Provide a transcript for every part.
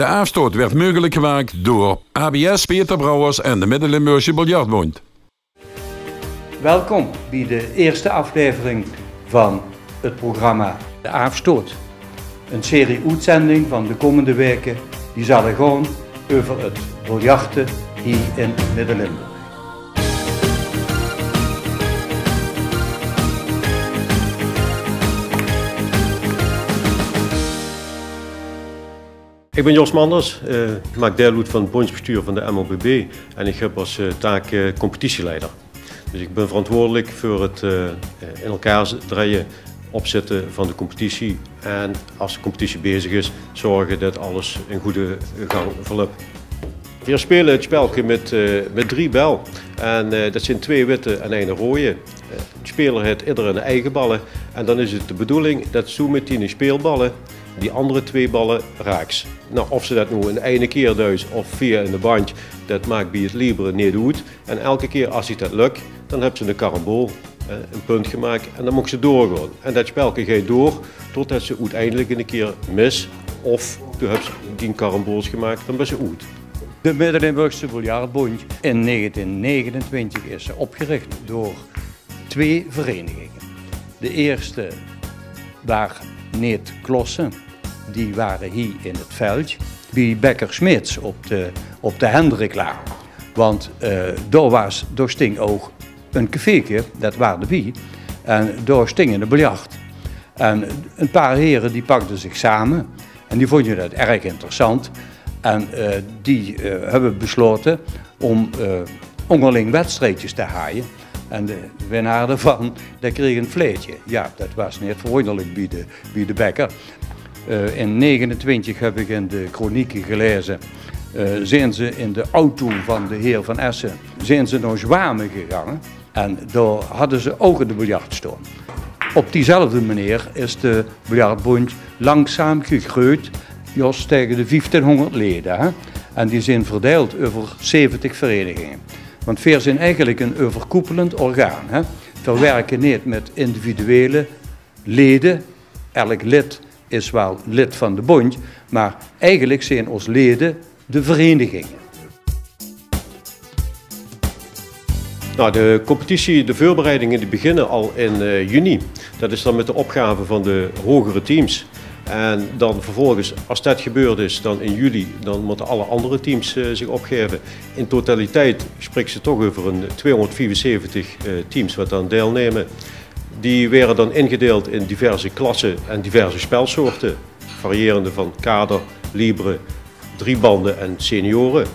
De afstoot werd mogelijk gemaakt door ABS Peter Brouwers en de Midden-Limburgse Biljartbond. Welkom bij de eerste aflevering van het programma De Afstoot. Een serie uitzending van de komende weken die zal gaan over het biljarten hier in Midden-Limburg. Ik ben Jos Manders, ik maak deel uit van het bondsbestuur van de MLBB en ik heb als taak competitieleider. Dus ik ben verantwoordelijk voor het in elkaar draaien, opzetten van de competitie en als de competitie bezig is, zorgen dat alles in goede gang verloopt. We spelen het spelje met 3 bel en dat zijn 2 witte en 1 rode. De speler heeft ieder een eigen ballen en dan is het de bedoeling dat zo met 10 speelballen die andere 2 ballen raaks. Nou, of ze dat nu in ene keer thuis of via in de bandje, dat maakt bij het libre niet uit. En elke keer als het dat lukt, dan hebben ze een karambol, een punt gemaakt en dan mogen ze doorgaan. En dat spelje gaat door totdat ze uiteindelijk een keer mis of toen hebben ze 10 karambols gemaakt, dan ben ze uit. De Midden-Limburgse Biljartbond in 1929 is opgericht door 2 verenigingen. De eerste waar Neet Klossen, die waren hier in het veld, bij Bekker Smits op de Hendriklaan. Want daar sting ook een caféke, dat waren de bij, en daar sting een biljart. En een paar heren die pakten zich samen en die vonden dat erg interessant. En die hebben besloten om onderling wedstrijdjes te haaien. En de winnaar daarvan, die kreeg een vleetje. Ja, dat was niet verwonderlijk bij de Bekker. In 1929 heb ik in de kronieken gelezen, zijn ze in de auto van de heer Van Essen, zijn ze naar Zwamen gegaan. En daar hadden ze ook in de biljart staan. Op diezelfde manier is de biljartbond langzaam gegroeid, Jos, tegen de 1500 leden. Hè? En die zijn verdeeld over 70 verenigingen. Want we zijn eigenlijk een overkoepelend orgaan. Hè? We werken niet met individuele leden. Elk lid is wel lid van de bond, maar eigenlijk zijn ons leden de verenigingen. Nou, de competitie, de voorbereidingen die beginnen al in juni. Dat is dan met de opgave van de hogere teams. En dan vervolgens, als dat gebeurd is, dan in juli, dan moeten alle andere teams zich opgeven. In totaliteit spreekt ze toch over een 274 teams wat dan deelnemen. Die werden dan ingedeeld in diverse klassen en diverse spelsoorten. Variërende van kader, libre, 3 banden en senioren.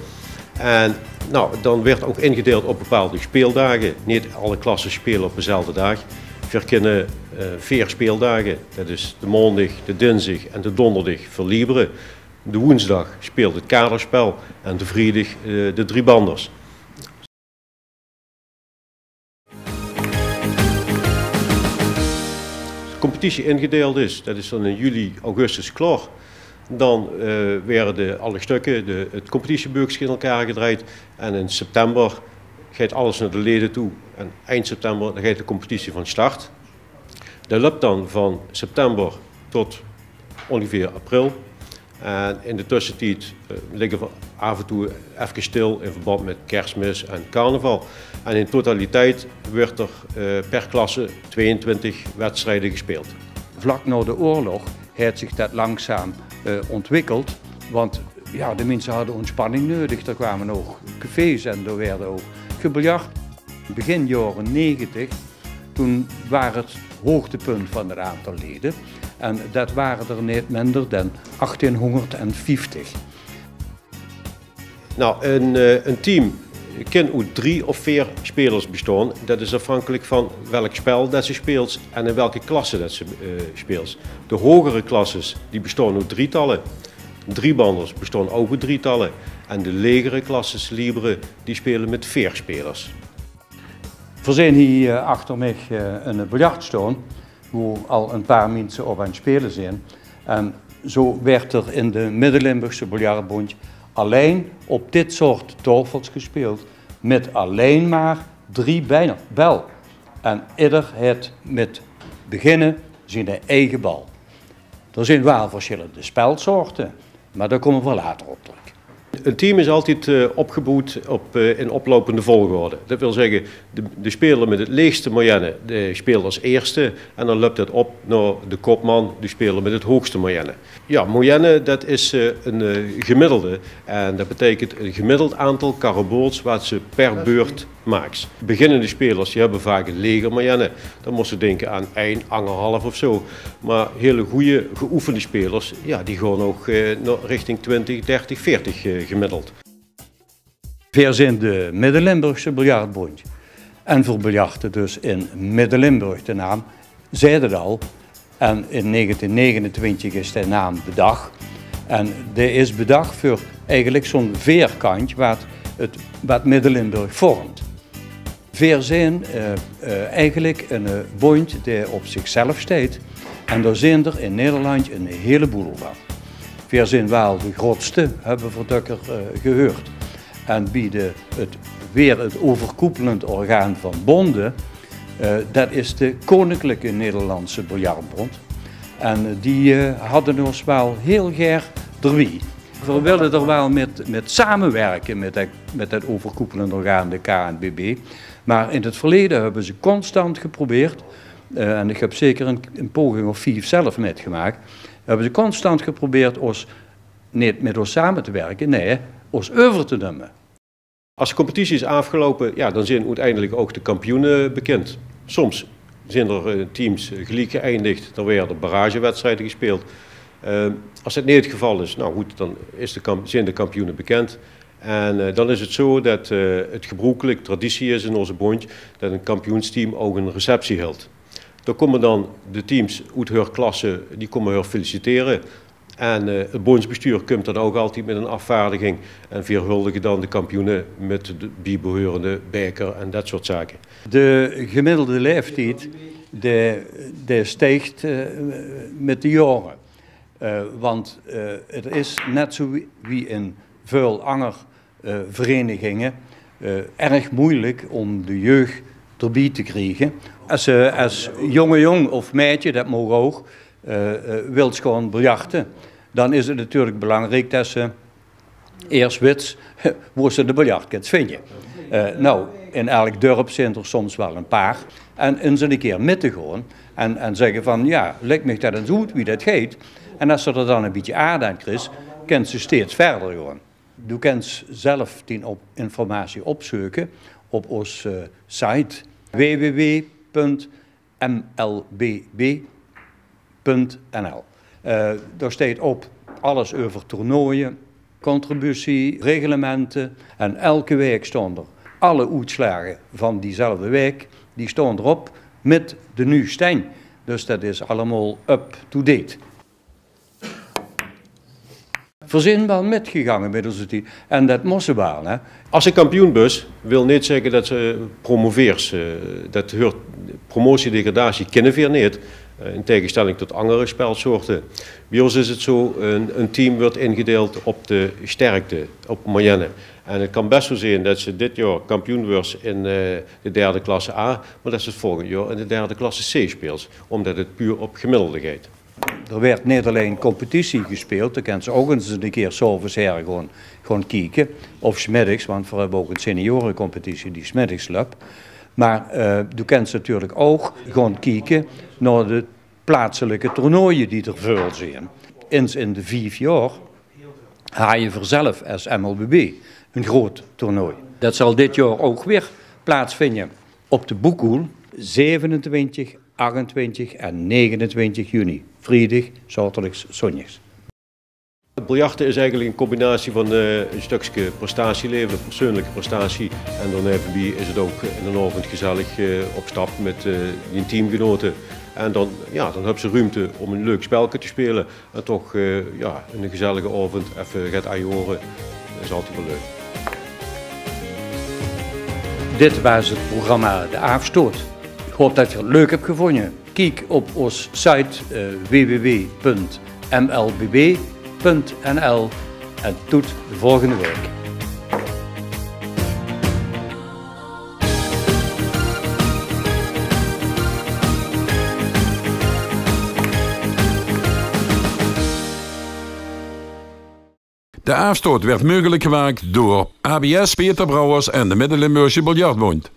En nou, dan werd ook ingedeeld op bepaalde speeldagen. Niet alle klassen spelen op dezelfde dag. We kennen 4 speeldagen, dat is de maandag, de dinsdag en de donderdag voor libre. De woensdag speelt het kaderspel en de vrijdag de 3 banders. Als de competitie ingedeeld is, dat is dan in juli, augustus klaar. Dan werden alle stukken, het competitieboekje in elkaar gedraaid en in september gaat alles naar de leden toe en eind september dan gaat de competitie van start. Dat loopt dan van september tot ongeveer april. En in de tussentijd liggen we af en toe even stil in verband met kerstmis en carnaval. En in totaliteit wordt er per klasse 22 wedstrijden gespeeld. Vlak na de oorlog heeft zich dat langzaam ontwikkeld. Want ja, de mensen hadden ontspanning nodig. Er kwamen ook cafés en er werden ook gebiljart. Begin jaren 90, toen waren het hoogtepunt van het aantal leden. En dat waren er niet minder dan 1850. Nou, een team kan uit 3 of 4 spelers bestaan. Dat is afhankelijk van welk spel dat ze speelt en in welke klasse dat ze speelt. De hogere klasses die bestaan uit 3-tallen. 3-banders bestaan ook uit 3-tallen. En de legere klasses, libre, die spelen met 4 spelers. We zijn hier achter mij een biljart staan, waar al een paar mensen op aan het spelen zijn. En zo werd er in de Midden-Limburgse Biljartbond alleen op dit soort tafels gespeeld, met alleen maar 3 bel. En ieder heeft met beginnen zijn eigen bal. Er zijn wel verschillende spelsoorten. Maar daar komen we later op terug. Een team is altijd opgebouwd in oplopende volgorde. Dat wil zeggen, de speler met het leegste moyenne speelt als eerste en dan loopt het op naar de kopman, de speler met het hoogste moyenne. Ja, moyenne dat is een gemiddelde en dat betekent een gemiddeld aantal carambools wat ze per beurt maakt. Beginnende spelers die hebben vaak een leger moyenne, dan moeten ze denken aan 1, 1,5 of zo. Maar hele goede geoefende spelers, ja, die gaan ook richting 20, 30, 40 gemiddeld. We zijn de Midden-Limburgse Biljartbond. En voor biljarten dus in Midden-Limburg de naam, zei het al. En in 1929 is de naam bedacht. En die is bedacht voor eigenlijk zo'n veerkantje wat Midden-Limburg vormt. We zijn eigenlijk een bond die op zichzelf staat. En daar zijn er in Nederland een heleboel van. We zijn wel de grootste, hebben we dukker gehoord. En bieden het overkoepelend orgaan van bonden, dat is de Koninklijke Nederlandse Biljartbond. En die hadden ons wel heel graag erbij. We willen er wel met samenwerken met dat overkoepelend orgaan, de KNBB. Maar in het verleden hebben ze constant geprobeerd, en ik heb zeker een poging of 5 zelf metgemaakt, hebben ze constant geprobeerd ons niet met ons samen te werken, nee, ons over te nemen. Als de competitie is afgelopen, ja, dan zijn uiteindelijk ook de kampioenen bekend. Soms zijn er teams gelijk geëindigd, dan werden er barragewedstrijden gespeeld. Als dat niet het geval is, nou goed, dan zijn de kampioenen bekend. En dan is het zo dat het gebruikelijk traditie is in onze bond dat een kampioensteam ook een receptie houdt. Daar komen dan de teams uit hun klasse, die komen haar feliciteren. En het bondsbestuur komt dan ook altijd met een afvaardiging en verhuldigen dan de kampioenen met de bijbehorende beker en dat soort zaken. De gemiddelde leeftijd die stijgt met de jaren. Want het is net zo wie in veel andere verenigingen erg moeilijk om de jeugd erbij te krijgen. Als jong of meisje, dat mogen ook, wilt gewoon biljarten, dan is het natuurlijk belangrijk dat ze eerst weet waar ze de biljartkits vinden. Nou, in elk dorp zijn er soms wel een paar. En eens een keer met te gaan en zeggen van ja, lijkt me dat eens goed wie dat gaat. En als ze er dan een beetje aan krijgt, kan ze steeds verder gaan. Je kunt zelf die informatie opzoeken op onze site www.mlbb.nl. Daar staat op alles over toernooien, contributie, reglementen en elke week staan er alle uitslagen van diezelfde week, die staan erop met de nieuwe stand. Dus dat is allemaal up-to-date. We zijn wel metgegaan met onze team en dat moesten we wel. Hè. Als een kampioen is, wil niet zeggen dat ze promoveert. Dat hoort promotie-degradatie kennen we niet. In tegenstelling tot andere spelsoorten. Bij ons is het zo, een team wordt ingedeeld op de sterkte, op moyenne. En het kan best zo zijn dat ze dit jaar kampioen wordt in de derde klasse A, maar dat ze het volgend jaar in de derde klasse C speelt, omdat het puur op gemiddelde gaat. Er werd niet alleen competitie gespeeld, dan kan ze ook eens een keer 's avonds her gewoon kijken. Of 's middags, want we hebben ook een seniorencompetitie die 's middags loopt. Maar je kunt natuurlijk ook gewoon kijken naar de plaatselijke toernooien die er veel zijn. Eens in de 5 jaar ga je vanzelf als MLBB een groot toernooi. Dat zal dit jaar ook weer plaatsvinden op de Boekhoel, 27, 28 en 29 juni. Vrijdag, zaterdags, zondags. Biljarten is eigenlijk een combinatie van een stukje prestatieleven, een persoonlijke prestatie. En daarnaast is het ook in een avond gezellig op stap met je teamgenoten. En dan hebben ze ruimte om een leuk spelletje te spelen. En toch in een gezellige avond even gaat aanjoren. Dat is altijd wel leuk. Dit was het programma De Afstoot. Ik hoop dat je het leuk hebt gevonden. Kijk op onze site www.mlbb.nl en tot de volgende week. De afstoot werd mogelijk gemaakt door ABS Peter Brouwers en de Midden-Limburgse Biljartbond.